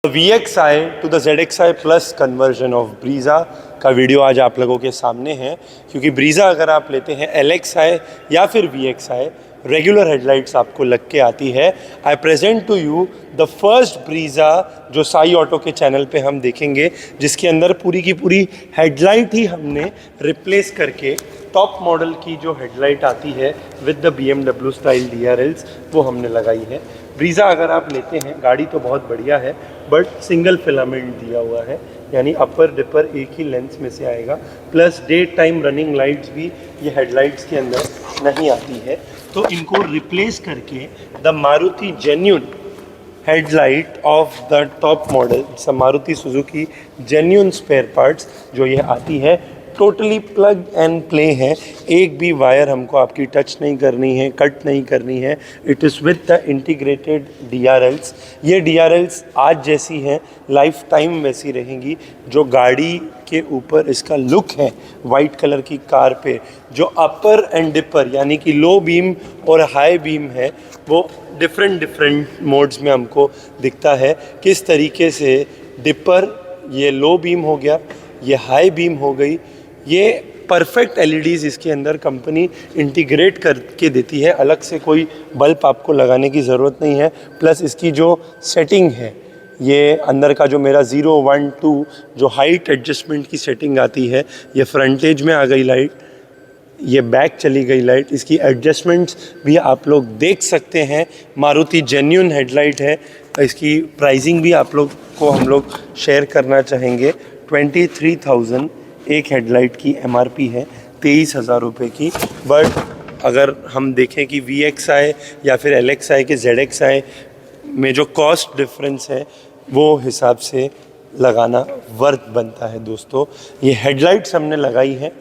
VXI to the ZXI plus conversion of Brezza का video आज आप लोगों के सामने है, क्योंकि ब्रीज़ा अगर आप लेते हैं LXI या फिर VXI रेगुलर हेडलाइट्स आपको लग के आती है। I present to you the first Brezza जो साई ऑटो के चैनल पे हम देखेंगे, जिसके अंदर पूरी की पूरी हेडलाइट ही हमने रिप्लेस करके टॉप मॉडल की जो हेडलाइट आती है with the BMW style DRLs वो हमने लगाई है। ब्रीज़ा अगर आप लेते हैं, गाड़ी तो बहुत बढ़िया है बट सिंगल फिलामेंट दिया हुआ है, यानी अपर डिपर एक ही लेंस में से आएगा, plus day time running lights भी ये हेडलाइट्स के अंदर नहीं आती है। तो इनको रिप्लेस करके the Maruti genuine headlight of the top model Maruti Suzuki genuine spare parts जो ये आती है, टोटली प्लग एंड प्ले है। एक भी वायर हमको आपकी टच नहीं करनी है, कट नहीं करनी है। It is with the integrated DRLs। ये DRLs आज जैसी हैं लाइफ टाइम वैसी रहेंगी। जो गाड़ी के ऊपर इसका लुक है वाइट कलर की कार पे, जो अपर एंड डिपर यानी कि लो बीम और हाई बीम है, वो डिफरेंट मोड्स में हमको दिखता है। किस तरीके से डिपर ये लो बीम हो गया, ये हाई बीम हो गई, ये परफेक्ट LEDs इसके अंदर कंपनी इंटीग्रेट करके देती है। अलग से कोई बल्ब आपको लगाने की ज़रूरत नहीं है। प्लस इसकी जो सेटिंग है, ये अंदर का जो मेरा 0, 1, 2 जो हाइट एडजस्टमेंट की सेटिंग आती है, ये फ्रंटेज में आ गई लाइट, ये बैक चली गई लाइट। इसकी एडजस्टमेंट्स भी आप लोग देख सकते हैं। मारुति जेन्यून हेडलाइट है। इसकी प्राइसिंग भी आप लोग को हम लोग शेयर करना चाहेंगे। 23,000 एक हेडलाइट की MRP है, 23,000 रुपये की। बट अगर हम देखें कि VXI या फिर LXI के ZXI में जो कॉस्ट डिफरेंस है, वो हिसाब से लगाना वर्थ बनता है दोस्तों। ये हेडलाइट्स हमने लगाई है,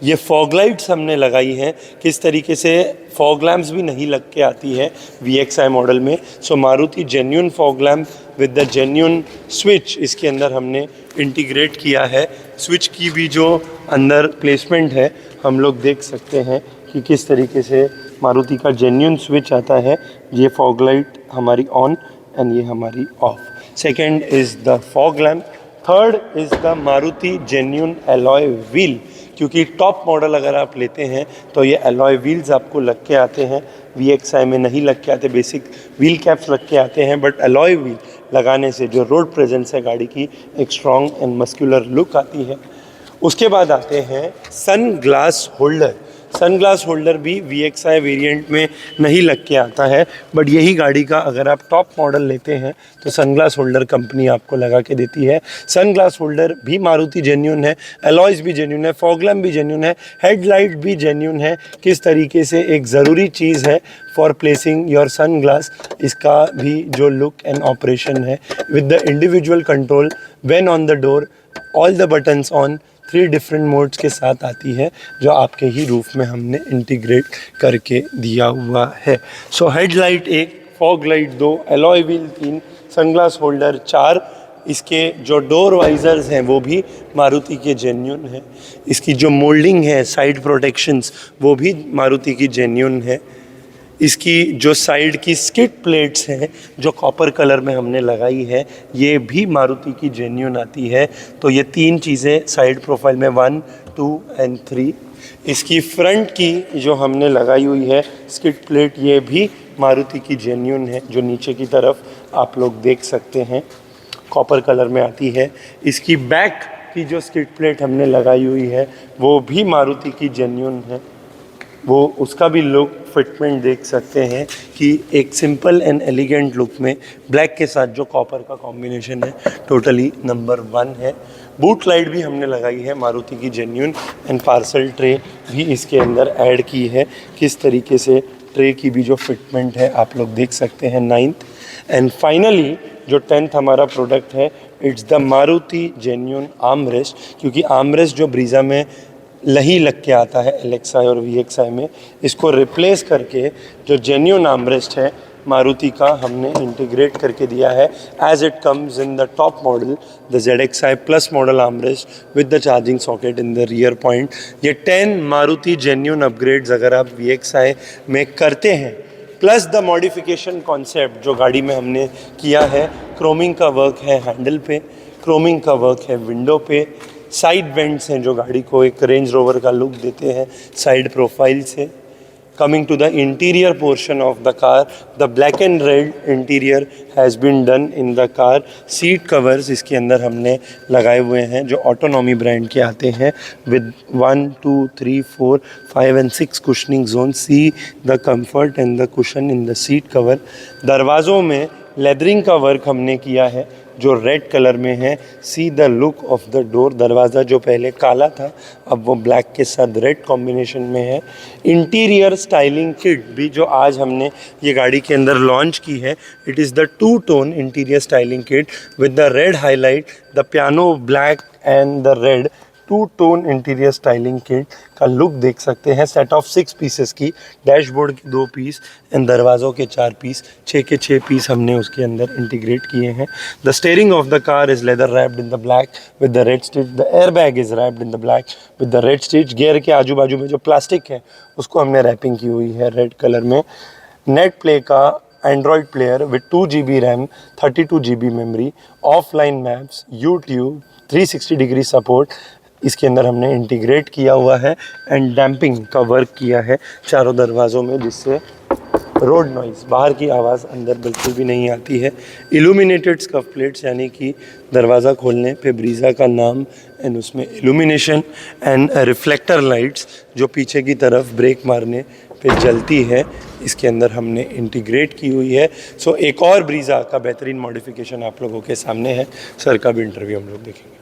ये फॉग लाइट्स हमने लगाई हैं। किस तरीके से फॉग लैम्प्स भी नहीं लग के आती है VXI मॉडल में। So Maruti genuine fog lamp with the genuine switch इसके अंदर हमने इंटीग्रेट किया है। स्विच की भी जो अंदर प्लेसमेंट है हम लोग देख सकते हैं कि किस तरीके से मारुति का जेन्यून स्विच आता है। ये फॉग लाइट हमारी ऑन एंड ये हमारी of. Second is the fog lamp. Third is the Maruti genuine alloy wheel, क्योंकि टॉप मॉडल अगर आप लेते हैं तो ये एलॉय व्हील्स आपको लग के आते हैं। VXI में नहीं लग के आते, बेसिक व्हील कैप्स लग के आते हैं, बट एलॉय व्हील लगाने से जो रोड प्रेजेंस है गाड़ी की, एक स्ट्रॉन्ग एंड मस्कुलर लुक आती है। उसके बाद आते हैं sun glass holder. Sun glass holder भी VXI वेरिएंट में नहीं लग के आता है, बट यही गाड़ी का अगर आप टॉप मॉडल लेते हैं तो सन ग्लास होल्डर कंपनी आपको लगा के देती है। सन ग्लास होल्डर भी मारुति जेन्यून है, एलॉयज़ भी जेन्यून है, फॉग लैम्प भी जेन्यून है, हेडलाइट भी जेन्यून है। किस तरीके से एक ज़रूरी चीज़ है for placing your sun glass, इसका भी जो लुक एंड ऑपरेशन है with the individual control when on the door, all the buttons on, 3 different modes के साथ आती है, जो आपके ही रूफ में हमने इंटीग्रेट करके दिया हुआ है। So headlight 1, fog light 2, alloy wheel 3, sunglass holder 4। इसके जो डोर वाइजर्स हैं वो भी मारुति के जेन्यून है। इसकी जो मोल्डिंग है, साइड प्रोटेक्शंस, वो भी मारुति की जेन्यून है। इसकी जो साइड की स्किड प्लेट्स हैं जो कॉपर कलर में हमने लगाई है, ये भी मारुति की जेन्यून आती है। तो ये 3 चीज़ें साइड प्रोफाइल में 1, 2 एंड 3। इसकी फ्रंट की जो हमने लगाई हुई है स्किड प्लेट, ये भी मारुति की जेन्यून है, जो नीचे की तरफ आप लोग देख सकते हैं कॉपर कलर में आती है। इसकी बैक की जो स्किड प्लेट हमने लगाई हुई है वो भी मारुति की जेन्यून है। वो उसका भी लुक फिटमेंट देख सकते हैं कि एक सिंपल एंड एलिगेंट लुक में ब्लैक के साथ जो कॉपर का कॉम्बिनेशन है, टोटली नंबर 1 है। बूट लाइट भी हमने लगाई है मारुति की जेन्यून, एंड पार्सल ट्रे भी इसके अंदर ऐड की है। किस तरीके से ट्रे की भी जो फिटमेंट है आप लोग देख सकते हैं। 9th एंड फाइनली जो 10th हमारा प्रोडक्ट है, it's the Maruti genuine armrest, क्योंकि आर्मरेस्ट जो ब्रीज़ा में नहीं लग के आता है LXI और VXI में, इसको रिप्लेस करके जो जेन्यून आर्मरेस्ट है मारुति का हमने इंटीग्रेट करके दिया है, as it comes in the top model the ZXI plus model armrest with the charging socket in the rear point. ये 10 मारुति जेन्यून अपग्रेड्स अगर आप VXI में करते हैं प्लस द मॉडिफिकेशन कॉन्सेप्ट जो गाड़ी में हमने किया है, क्रोमिंग का वर्क है हैंडल पे, क्रोमिंग का वर्क है विंडो पे, साइड वेंट्स हैं जो गाड़ी को एक रेंज रोवर का लुक देते हैं साइड प्रोफाइल से। Coming to the interior portion of the car, the black and red interior has been done in the car. Seat covers इसके अंदर हमने लगाए हुए हैं जो ऑटोनॉमी ब्रांड के आते हैं with 1, 2, 3, 4, 5 and 6 cushioning zones. See the comfort and the cushion in the seat cover. दरवाज़ों में लेदरिंग का वर्क हमने किया है जो रेड कलर में है। See the look of the door, दरवाज़ा जो पहले काला था अब वो ब्लैक के साथ रेड कॉम्बिनेशन में है। इंटीरियर स्टाइलिंग किट भी जो आज हमने ये गाड़ी के अंदर लॉन्च की है, it is the 2 tone interior styling kit with the red highlight, the piano black and the red. 2 tone interior styling kit का लुक देख सकते हैं। सेट ऑफ 6 पीसेस की, डैशबोर्ड के 2 पीस एंड दरवाज़ों के 4 पीस, 6 के 6 पीस हमने उसके अंदर इंटीग्रेट किए हैं। The steering of the car is leather wrapped in the black with the red stitch. The air bag is wrapped in the black with the red stitch. Gear के आजू बाजू में जो प्लास्टिक है उसको हमने रैपिंग की हुई है रेड कलर में। नेट प्ले का Android player with 2 GB RAM, 32 GB memory, offline maps, YouTube, 360 degree support इसके अंदर हमने इंटीग्रेट किया हुआ है एंड डैम्पिंग का वर्क किया है चारों दरवाज़ों में, जिससे रोड नॉइज़, बाहर की आवाज़ अंदर बिल्कुल भी नहीं आती है। इल्यूमिनेटेड स्कफ प्लेट्स यानी कि दरवाज़ा खोलने पे ब्रीज़ा का नाम एंड उसमें इल्यूमिनेशन एंड रिफ्लेक्टर लाइट्स जो पीछे की तरफ ब्रेक मारने पे जलती है, इसके अंदर हमने इंटीग्रेट की हुई है। सो एक और ब्रीज़ा का बेहतरीन मॉडिफिकेशन आप लोगों के सामने है। सर का भी इंटरव्यू हम लोग देखेंगे।